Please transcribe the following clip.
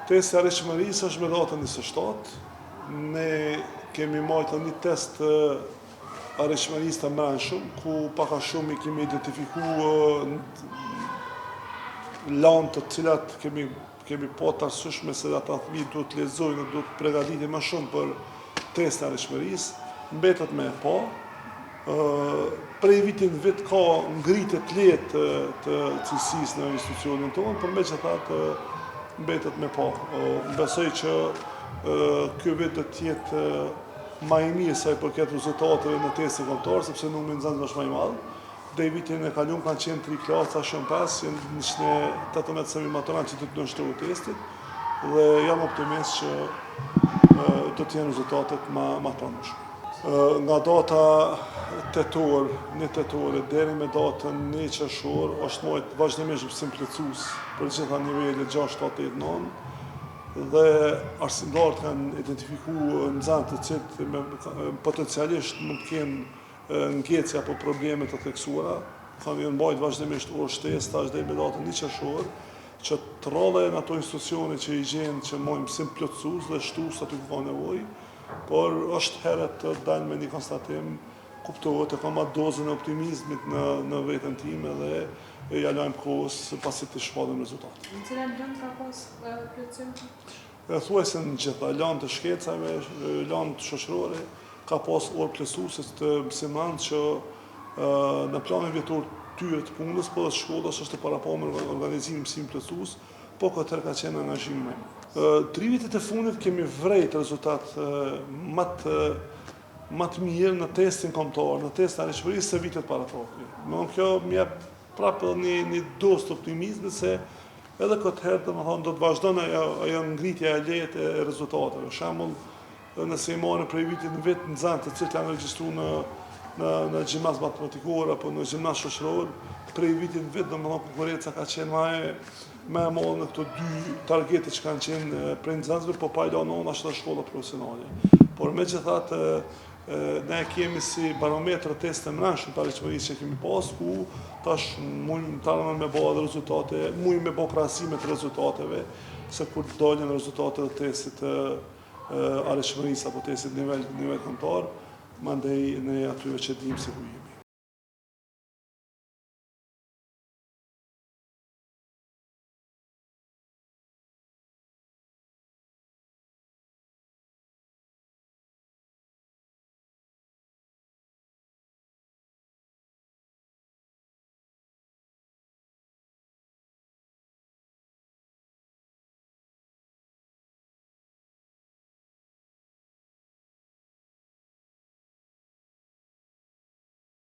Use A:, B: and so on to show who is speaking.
A: Testi arritshmërisë është me datën 27. Ne kemi marrë një test arritshmërisë të mbrëmshëm, ku paka shumë i kemi identifikuar lanë të cilat kemi pa të arsyeshme se ata fëmijë duhet të lexojnë dhe duhet të përgatiten më shumë për testin e arritshmërisë. Mbetet me e pa. Prej vitin vit ka ngritje të lehtë të cilësisë në institucionin tonë, por megjithatë mbetet me pa. Besoj që ky vit do të jetë më i mirë sa i përket rezultateve në testin kombëtar, sepse numri i nxënësve është më i madh. Deri vitin e kaluar kanë qenë 3 klasa shumë pas, janë 118 semi-maturantë që do të nënshtrohen testit dhe jam optimist që do të jenë rezultatet më të pranshme. Nga data tetor, 1 tetor deri me datën 1 qershor është marrë vazhdimisht mësim plotësues për gjitha nivelet 6, 7, 8, 9 dhe arsimtarët kanë identifikuar nxënës të cilët potencialisht mund të kenë ngecje apo probleme të theksuara, kanë mbajtur vazhdimisht orë shtesë tash deri me datën 1 qershor, që të rrodhen në ato institucione që i gjenë që marrin mësim plotësues dhe shtues aty ku ka nevojë, por është herët të dalë me një konstatim, kuptohet e kam atë dozën e optimizmit në veten time dhe ja lajm kohës pasi të shpadim rezultate.
B: Në cilat lanë ka pas plotësim?
A: Thuajse në gjitha, lanë të shkencave, lanë të shoqërore, ka pas orë plotësuese të mësimdhënëve që në planin vjetor tyre të punës, po dhe shkollës është të parapamer organizimi mësim plotësues, po këtë ka qenë angazhimi. 3 vitet e fundit kemi vrejt rezultat më të mirë në testin kombëtar, në testin e arritshmërisë se vitet paraprakje. Kjo më jep prapë një dozë të optimizmit se edhe këtë herë do të vazhdon ajo ngritja e lehtë e rezultateve. Për shembull, nëse i marrim prej vitit në vit nxënës të cilët janë regjistruar në gjimnaz matematikor apo në gjimnaz shoqëror, prej vitit në vit konkurenca ka qenë më e madhe në këto 2 targete që kanë qenë prej nxënësve, po pa i lënë ashtu shkolla profesionale. Por megjithatë ne kemi si barometër test të mbrëmshëm të arritshmërisë që kemi pas, ku tash mund të me bë rezultate, mund me bë krahasime të rezultateve, se kur të dalin rezultatet e testit arritshmërisë apo testit nivel kombëtar, mandej ne atyve që dimë se ku jemi.